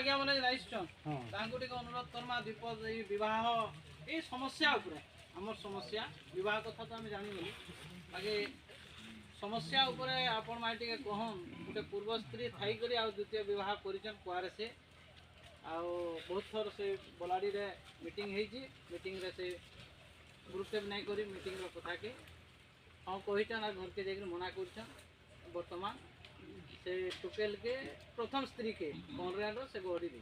आज्ञा मैंने अनुरोध करमा विपद विवाह ये समस्या उपरे आम समस्या विवाह कथा तो आम जानी बाकी समस्या उपरे आपण माइ टिके कहन गोटे पूर्व स्त्री थाई करी आ द्वितीय विवाह करिछन कुआरे से आ बहुत थर से बलाड़ी रे मीटिंग हेजी मीटिंग रे से गुरुत्व नहीं करी मीटिंग रो कथा के हाँ कहीचन आ घर के जाकर मना कर बर्तमान से टुकेल के प्रथम स्त्री के कौनराड से गढ़ी दे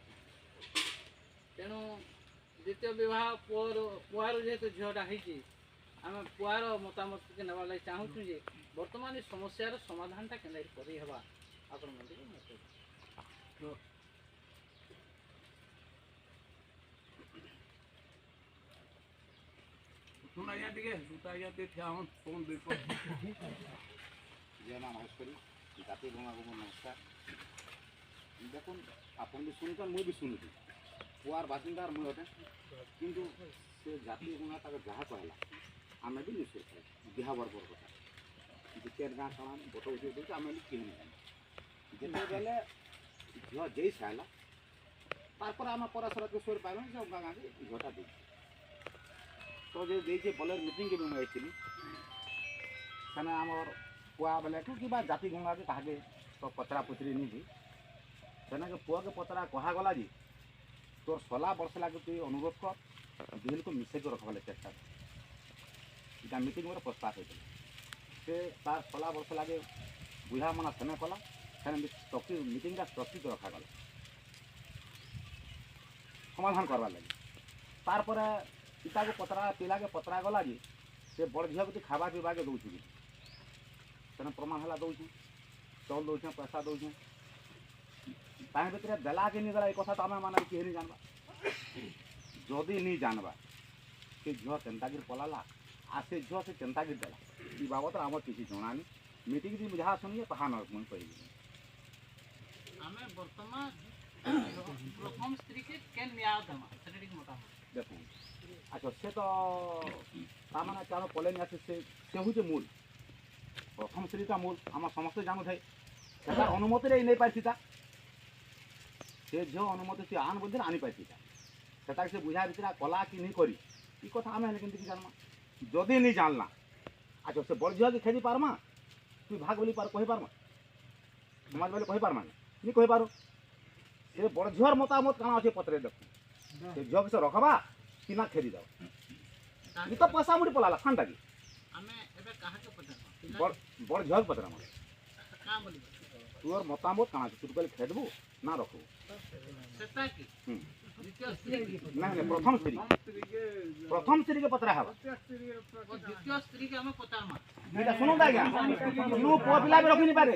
तेणु द्वितीय विवाह पुआर जेहेतु झीटा होती आम पुआर मतामत के नवा लगे चाहूँ जे बर्तमान समस्यार समाधानटा के करवा आपण सुन आज्ञा टिके सुता आज्ञा ते थिया हम फोन दे पर जय मां महेश्वरी जाति गंगा को नमस्कार देखो आपन भी सुनता मुई भी सुनुती पुआर बासिंदार मुई होते किंतु से जाति गंगा तक जहाँ कहला आम भी निश्चित बिहा बर्बर कथा द्वितीय गाँ कण बट उठे आम भी कहीं नहीं जिते बेले झील जई सारा तार आम पराशर के स्वर पाइल से गाँ गाँ के झीटा दे तो जो देखिए बलर मीटिंग के भी मुझे सेने आमर पुआ बेले कि जाति गंगा के कहा तो पचरा पुचरी नहीं सेना के पुआ के पचरा कहगला जी तोर सला वर्ष लगे तु अनुरोध कर दिल को मिसे को रखवा चेष्टा इटा मीटिंग में प्रस्ताव होता से तार सला वर्ष लगे बुझा मना सेने कला सेने मीटिंग का स्ट्रक्चर रखागला समाधान करवा लगे तार इटा के पतरा पिला के पतरा गला जी से बड़ झील को खावा पीवा के दौर से प्रमाण है दौर चल दौर पैसा दौर भर देला कि नहीं देला एक कथा तो आम माना किए नहीं जानवा जदि नहीं जानवा से झील केन्तागिर पलाला आ से झील से केन्तागिर देला ये बाबद आम किसी जनानी मीटिंग जी जहाँ शुनिए कहा न मुझे कही आम बर्तमान प्रथम स्त्री के केन न्याय देमा मोटा देखो अच्छा से तो तामाना चाह पलेन आसे से हूँ मूल प्रथम स्त्री का मूल आम समस्ते जानू थे अनुमति नहीं पार्टी से झील अनुमति से आन बोल आनी पार्टी से बुझा विचरा कला कि नहीं करी ये कथा आम हेल्ले केमती जानमा जदि नहीं जानला अच्छा से बड़ झील के खेदी पारमा तु भाग बोली पार कही पारमा समाज बोले कही पारमा नहीं कही पारो से बड़ झील मतामत काना अच्छे पत्रे देखो से झील से रखबा कि ना खेदी दाओ ये तो पैसा मुड़ी पलाला खानटा की हमें एबे कहा के पता बड़ झील पतरा मार का बोली तोर मतामत काना तू कहले खेदबू ना रखबू सेता की द्वितीय स्त्री नहीं प्रथम स्त्री के पतरा हवा द्वितीय स्त्री के हमें पता मार एटा सुनो दा क्या नु पुआ पिला भी रखि नहीं पारे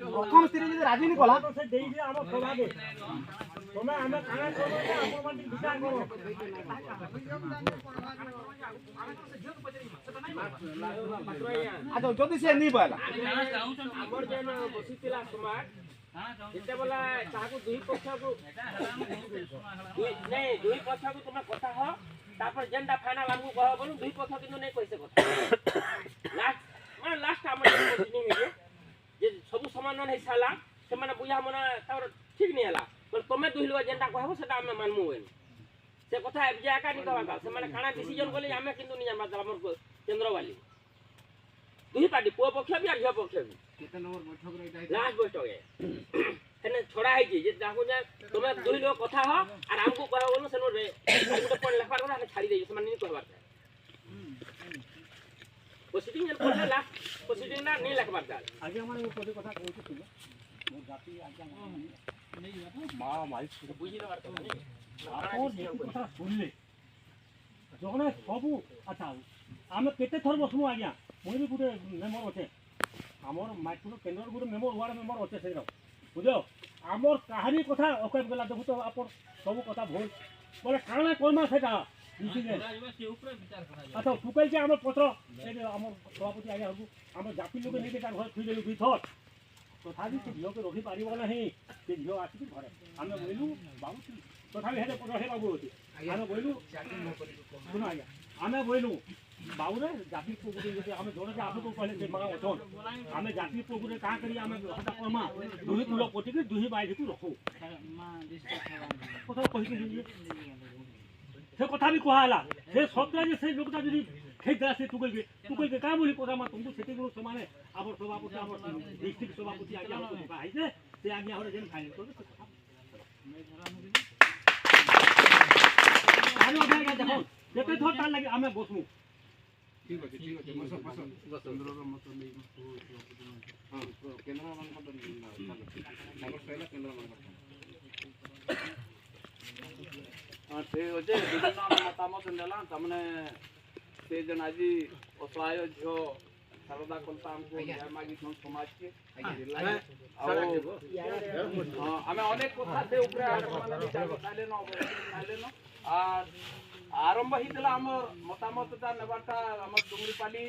प्रथम स्त्री जे राजी नहीं कला से देई दे हम खवा दे तमे हमें खाना करो अपन बाटी विचार करो अच्छा जदि से नहीं पाला हमर जेन बसितिला समाज जेते बोला ताको दुई पक्ष को नहीं दुई पक्ष को तुम कथा हो तापर जेंडा फाइनल हमको कह बोलू दुई पक्ष किनु नहीं कैसे कथा लास्ट हमर नहीं है जे सब समान नहीं साला से माने बुझा मना तार ठीक नहीं हला पर तमे दुहिलवा जेंडा कहबो सेटा हम मानमु वेन से कथा अब जाका नहीं कहबा से माने खाना डिसीजन कोले हमें किंतु नहीं जानबा हमर केंद्रवाली दुई पार्टी पो पक्ष भी और झ पक्ष भी केते नंबर बैठक रे लास्ट बैठक है एने छोड़ा है जे जाको जा तमे दुई लोग कथा हो और हमको कह बोलो सेनो रे गोटे पन लेखार करा छाड़ी दे से माने नहीं कहबार प्रोसीडिंग एन पड़ला लास्ट प्रोसीडिंग ना नहीं लेखबार दा आगे हमारे ऊपर कथा कहू छी मोर जाति आज्ञा नहीं मां माइक से बुझी रे बात नहीं आपन कथा सुनले जने सबु अच्छा आमे केते थर बसमु आज्ञा मोई भी गुटे मेंबर होते हमर माइक्रो केंद्र गुटे मेंबर वार्ड मेंबर होते से बुझो हमर कहानी कथा ओके गला देखु तो आपन सब कथा भूल बोले काना कोन सेटा अच्छा टुकल के हमर पत्र ए हमर सभापति आज्ञा हरबु हमर जाति लोग नहीं के घर खुई देलु भीतर तथापि से झील के रखी पारिब नहीं से झील आसी घरे हमें बोलू बाबू तथापि हेते पत्र हे बाबू होती हमें बोलू सुनो आज्ञा हमें बोलू बाबूरे जाति पुगुरे जैसे हमें जोड़े से आपको पहले से मगा होतो हमें जाति पुगुरे का करी हमें हटा परमा दुही तुलो पोटी के दुही बाई को रखो কথা কই কি সে কথা भी কहाला সে সত্য যে সেই লোকটা যদি ঠিক আছে তুকইবে কা বলি কথা মা তুমি সেটি গুলো সমানে আবার সভাপতি আবার ডিস্ট্রিক্ট সভাপতি আগে হতো কা আইছে সে আগে হরে যেন ফাইনাল করবে সে কথা আলো ভাই দেখো যেতে ধর তার লাগি আমি বসমু ঠিক আছে চন্দ্রর মত নেই ହଁ କେନ୍ଦ୍ରମାନଙ୍କ ତାଙ୍କର ସରିଲା କେନ୍ଦ୍ରମାନଙ୍କ ହଁ ଠିକ୍ ଅଛେ ବିଭିନ୍ନ ମତାମତ ନେଲା ତାମାନେ ସେ ଯେନ୍ ଆଜି ଅସହାୟ ଝିଅ ଶାରଦା କଲତା ଆମକୁ ନ୍ୟାୟ ମାଗିଛନ୍ ସମାଜକେ ଆଉ ଆମେ ଅନେକ କଥା ସେ ଉପରେ ଖାଇଲେନ ଆର୍ ଆରମ୍ଭ ହେଇଥିଲା ଆମର ମତାମତଟା ନେବାରଟା ଆମର ଡୁଙ୍ଗରିପାଲି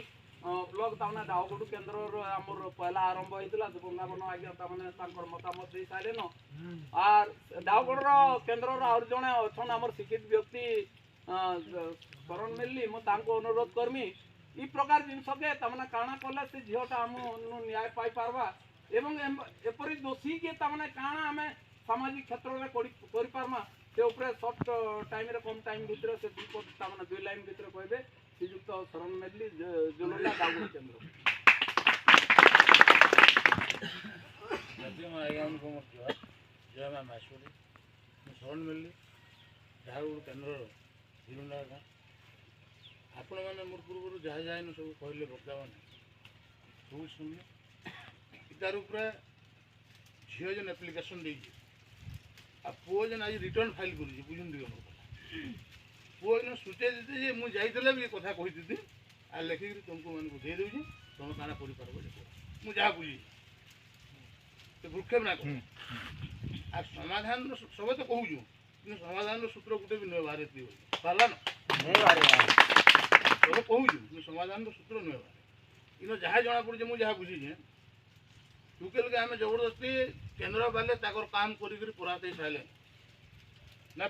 ବ୍ଲକ ତାମାନେ ଦାଉଗଡ଼ୁ କେନ୍ଦ୍ରର ଆମର ପହିଲା ଆରମ୍ଭ ହେଇଥିଲା ବୃନ୍ଦାବନ ଆଜ୍ଞା ତାମାନେ ତାଙ୍କର ମତାମତ ଦେଇ ସାରିଲେନ ଆର୍ ଦାଉଗଡ଼ର କେନ୍ଦ୍ରର ଆହୁରି ଜଣେ ଅଛନ୍ ଆମର ଶିକ୍ଷିତ ବ୍ୟକ୍ତି ଶରଣ ମିଲଲି ମୁଁ ତାଙ୍କୁ ଅନୁରୋଧ କରମି ଇ ପ୍ରକାର ଜିନିଷକେ ତାମାନେ କାଣା କଲେ ସେ ଝିଅଟା ଆମ ନ୍ୟାୟ ପାଇପାରବା ଏବଂ ଏପରି ଦୋଷୀକେ ତାମାନେ କାଣା ଆମେ ସାମାଜିକ କ୍ଷେତ୍ରରେ କରିପାରମା ସେ ଉପରେ ସର୍ଟ ଟାଇମ୍ରେ କମ୍ ଟାଇମ୍ ଭିତରେ ସେ ତାମାନେ 2 ଲାଇନ୍ ଭିତରେ କହିବେ ଶ୍ରୀଯୁକ୍ତ ଶରଣ ମିଲଲି ଜୋଲଣ୍ଡା ଦାଉଗଡ଼ କେନ୍ଦ୍ର ଆଜ୍ଞାଙ୍କୁ ମଧ୍ୟ ଜୟ ମା ମାସୁରୀ ମୁଁ ଶରଣ ମିଲଲି ଦାଉଗଡ଼ କେନ୍ଦ୍ରର ଝିଲୁଣ୍ଡା ଗାଁ ଆପଣମାନେ ମୋର ପୂର୍ବରୁ ଯାହା ଯାହାନ ସବୁ କହିଲେ ବର୍ତ୍ତମାନେ ସବୁ ଶୁଣିଲେ ତାର ଉପରେ ଝିଅ ଯେନ୍ ଆପ୍ଲିକେସନ୍ ଦେଇଛି ଆଉ ପୁଅ ଯେନ୍ ଆଜି ରିଟର୍ଣ୍ଣ ଫାଇଲ୍ କରୁଛି ବୁଝନ୍ତି ମୋର କଥା ପୁଅ ଯେନ୍ ସୂଚେଇ ଦେଇଛି ଯେ ମୁଁ ଯାଇଥିଲେ ବି ଏ କଥା କହିଥିଲି ଆଉ ଲେଖିକିରି ତୁମକୁ ମାନଙ୍କୁ ଦେଇ ଦେଉଛି ତୁମେ କାଣା କରିପାରିବ ଯେ ମୁଁ ଯାହା ବୁଝିଛି ସେ ଭୃକ୍ଷେପ ନା କର ଆଉ ସମାଧାନର ସବେ ତ କହୁଛୁ କିନ୍ତୁ ସମାଧାନର ସୂତ୍ର ଗୋଟେ ବି ନୁହେଁ ବାହାରେ ପାରଲା ନା ସବେ କହୁଛୁ କିନ୍ତୁ ସମାଧାନର ସୂତ୍ର ନୁହେଁ ବାହାରେ କିନ୍ତୁ ଯାହା ଜଣାପଡ଼ୁଛି ମୁଁ ଯାହା ବୁଝିଛେ ଟୁକେଲ୍କେ ଆମେ ଜବରଦସ୍ତି କେନ୍ଦ୍ର ବାଲେ ତାଙ୍କର କାମ କରିକିରି ପୁରା ଦେଇ ସାରିଲେ ନା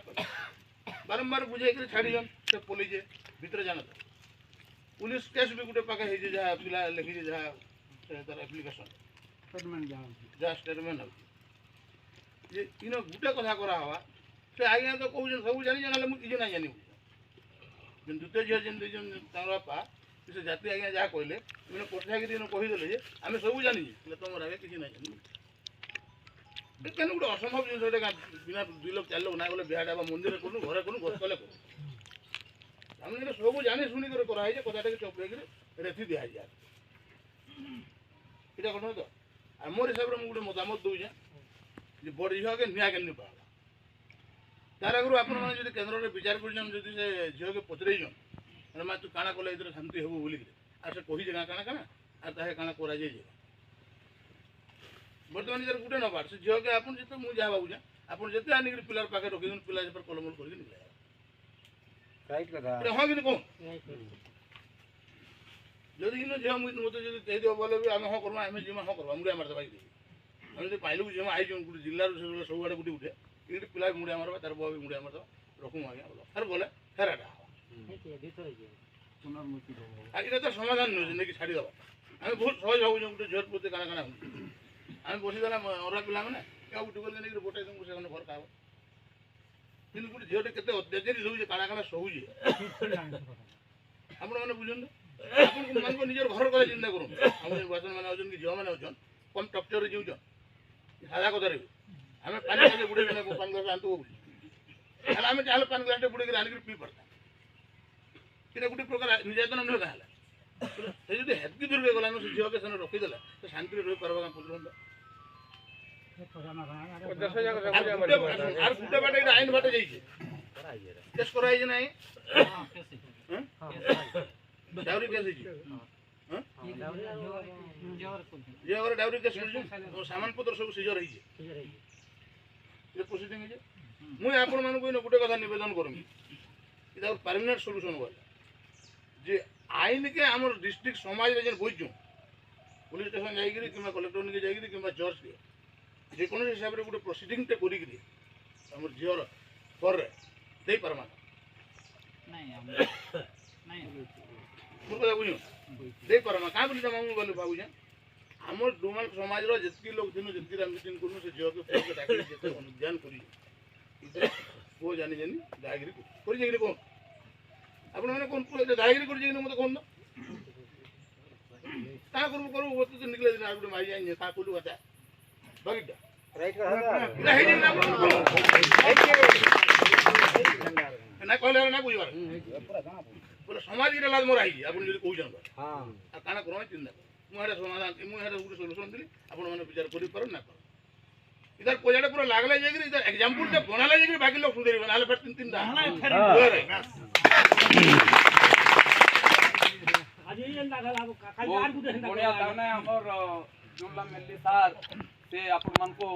ବାରମ୍ବାର ବୁଝେଇକିରି ଛାଡ଼ିଛନ୍ ସେ ପୋଲିସ ଭିତରେ ଜାଣତ ପୁଲିସ କେସ୍ ବି ଗୋଟେ ପାଖେ ହେଇଛି ଯାହା ପିଲା ଲେଖିଛି ଯାହା ତାର ଆପ୍ଲିକେସନ୍ ଯାହା ଷ୍ଟେଟମେଣ୍ଟ ହେଉଛି ଯେ ଇନ ଗୋଟେ କଥା କରାହେବା ସେ ଆଜ୍ଞା ତ କହୁଛନ୍ ସବୁ ଜାଣିଛନ୍ ହେଲେ ମୁଁ କିଛି ନାଇଁ ଜାନି ଯେନ୍ ଦ୍ୱିତୀୟ ଝିଅ ଯେନ୍ ଦେଇଛନ୍ ତାଙ୍କର ବାପା ସେ ଜାତି ଆଜ୍ଞା ଯାହା କହିଲେ ମାନେ ପଠାକିରି କହିଦେଲେ ଯେ ଆମେ ସବୁ ଜାଣିଛେ ହେଲେ ତୁମର ଆଜ୍ଞା କିଛି ନାଇଁ ଜାନି କେন ଗୋଟେ ଅସମ୍ଭବ ଜିନିଷ ଏଇଟା ବିନା 2 ଲୋକ 4 ଲୋକ ନାଇଁ ଗଲେ ବିହାଟା ବା ମନ୍ଦିରରେ କରୁନୁ ଘରେ କରୁନୁ ବସ କଲେ କରୁ ଆମେ ଏଇଟା ସବୁ ଜାଣି ଶୁଣିକରି କରାହେଇଛେ କଥାଟାকে ଚପେଇକିରି ରେଥି ଦିଆହେଇଛି ଏଇଟା କ'ଣ ତ ଆଉ ମୋର ହିସାବରେ ମୁଁ ଗୋଟେ ମତାମତ ଦେଉଛେ ଯେ ବଡ଼ ଝିଅକେ ନିଆ କେମିତି ପାଇଲା ତାର ଆଗରୁ ଆପଣମାନେ ଯଦି କେନ୍ଦ୍ରରେ ବିଚାର କରିଛନ୍ ଯଦି ସେ ଝିଅକେ ପଚରେଇଛନ୍ ମାନେ ମା ତୁ କାଣା କଲେ ଏଥିରେ ଶାନ୍ତି ହେବ ବୋଲିକିରି ଆଉ ସେ କହିଛେ କାଣା କାଣା ଆଉ ତାହା କାଣା କରାଯାଇଯିବ ବର୍ତ୍ତମାନ ଯେତେ ଗୋଟେ ନବାର ସେ ଝିଅକେ ଆପଣ ଯେତେ ମୁଁ ଯାହା ଭାବୁଛେ ଆପଣ ଯେତେ ଆଣିକିରି ପିଲାର ପାଖେ ରଖିଦିଅନ୍ତୁ ପିଲା ଯେପରି କଲମଲ କରିକି ନିକଲେ ହଁ କିନ୍ତୁ କହୁନ୍ ଯଦି କିନ୍ତୁ ଝିଅ ମୋତେ ଯଦି ଦେଇଦେବ ବୋଲେ ବି ଆମେ ହଁ କର୍ମା ଆମେ ଯିମା ହଁ କର୍ମା ମୁଡ଼ିଆ ମାରିଦେବା ଆମେ ଯଦି ପାଇଲୁ ଝିଅ ଆଇଛୁ ଗୋଟେ ଜିଲ୍ଲାରୁ ସେ ସବୁଆଡ଼େ ଗୁଟି ଉଠେ ଏଇଠି ପିଲା ମୁଡ଼ିଆ ମାରବା ତାର ବୁଆ ବି ମୁଡ଼ିଆ ମାରିଦେବା ରଖୁଁ ଆଜ୍ଞା ବୋଲ ଫେର ବୋଲେ ଫେରାଟା ହବ ଆଉ ଏଇଟା ତ ସମାଧାନ ନୁହେଁ ନେଇକି ଛାଡ଼ିଦେବା ଆମେ ବହୁତ ସହଜ ଭାବୁଛୁ ଗୋଟେ ଝିଅ ପ୍ରତି କାଣା କାଣା ହେଉଛି ଆମେ ବସିଦେଲା ଅଲଗା ପିଲାମାନେ ଆଉ ଗୋଟେ ଗଲେ ନେଇକି ଗୋଟାଇ ତୁମକୁ ସେମାନେ ଘର ଖାଇବ କିନ୍ତୁ ଗୋଟେ ଝିଅଟେ କେତେ ଅତ୍ୟାଚାରୀ ହେଉଛି କାଣା କାଣା ଶୋଉଛି ଆପଣମାନେ ବୁଝନ୍ତୁ ଆପଣଙ୍କୁ ମାନଙ୍କ ନିଜର ଘର କଥା ଚିନ୍ତା କରନ୍ତୁ ଆମର ବାସନମାନେ ଅଛନ୍ କି ଝିଅମାନେ ଅଛନ୍ କମ୍ ଟକ୍ଚରରେ ଯାଉଛନ୍ ସାଧା କଥାରେ ବି ଆମେ ପାଣି ଗ୍ଲାସରେ ବୁଡ଼େଇ ପାଣି ଗ୍ଲାସ ଆଣିବୁ ବୋଲି ହେଲେ ଆମେ ଚାହିଁଲେ ପାଣି ଗ୍ଲାସଟେ ବୁଡ଼େଇକିରି ଆଣିକିରି ପିଇ ପାରତା ସେଇଟା ଗୋଟେ ପ୍ରକାର ନିର୍ଯାତନା ନୁହେଁ ତାହେଲେ ସେ ଯଦି ହେତ୍କି ଦୂରକେ ଗଲାନ ସେ ଝିଅକେ ସେନେ ରଖିଦେଲା ସେ ଶାନ୍ତିରେ ରହିପାରବା କାଁ ପଚାରନ୍ତା আর গুটে বাটে এটা আইন বাটে যাইছে কেস করা হয়েছে না ডাউরি কেস হয়েছে যে ঘরে ডাউরি কেস হয়েছে সামান পত্র সব সিজর হয়েছে প্রসিডিং হয়েছে মুই আপন মানুষ গোটে কথা নিবেদন করমি এটা পার্মানেন্ট সল্যুশন বলে যে আইনকে আমার ডিস্ট্রিক্ট সমাজে যেন বইছু পুলিশ স্টেশন যাইকি কিংবা কলেক্টর নিকে যাইকি কিংবা জজকে যেকোনো হিসাবে গোটে প্রসিডিংটা করিকি আমার ঝিওর পরে দেই পারমা କଥା ବୁଝ ଦେଇ ପାରମା କାଁ ବୋଲି ତମେ ମୁଁ ବୋଲି ଭାବୁଛେ ଆମର ଡୁମାଲ ସମାଜର ଯେତିକି ଲୋକ ଦିନ ଯେତିକି ମିଟିଂ କରୁନୁ ସେ ଝିଅକୁ ଫେରକୁ ଡାକି ଯେତେ ଅନୁଧ୍ୟାନ କରି ପୁଅ ଜାଣି ଜାଣି ଦାଗିରି କରିଛେ କି କଣ ଆପଣମାନେ কোন পুরো দায়গিরি করে যাই মতো কোন না তা করব করব বলতে তো নিকলে দিন আর গুলো মারি যাই তা কইলু কথা বাকিটা রাইট কথা না হেই না না কইলে না বুঝবার পুরো সমাজ গিরে লাজ মোর আইজি আপনি যদি কইছেন হ্যাঁ আর কানা করো চিন্তা মু এটা সমাধান মু এটা গুলো সলিউশন দিলি আপন মানে বিচার করি পারো না পারো इधर कोजाडे पूरा लागला जायगिरी इधर एग्जांपल ते बनाला जायगिरी बाकी लोग सुधरबे नाले फिर तीन तीन दा आज ये अंदा गला खाली यार गुडे हंदा बढ़िया ताने हमर जुमला मेल्ली सार से आपन मन को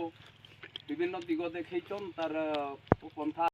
विभिन्न दिग देखैछन तार पंथा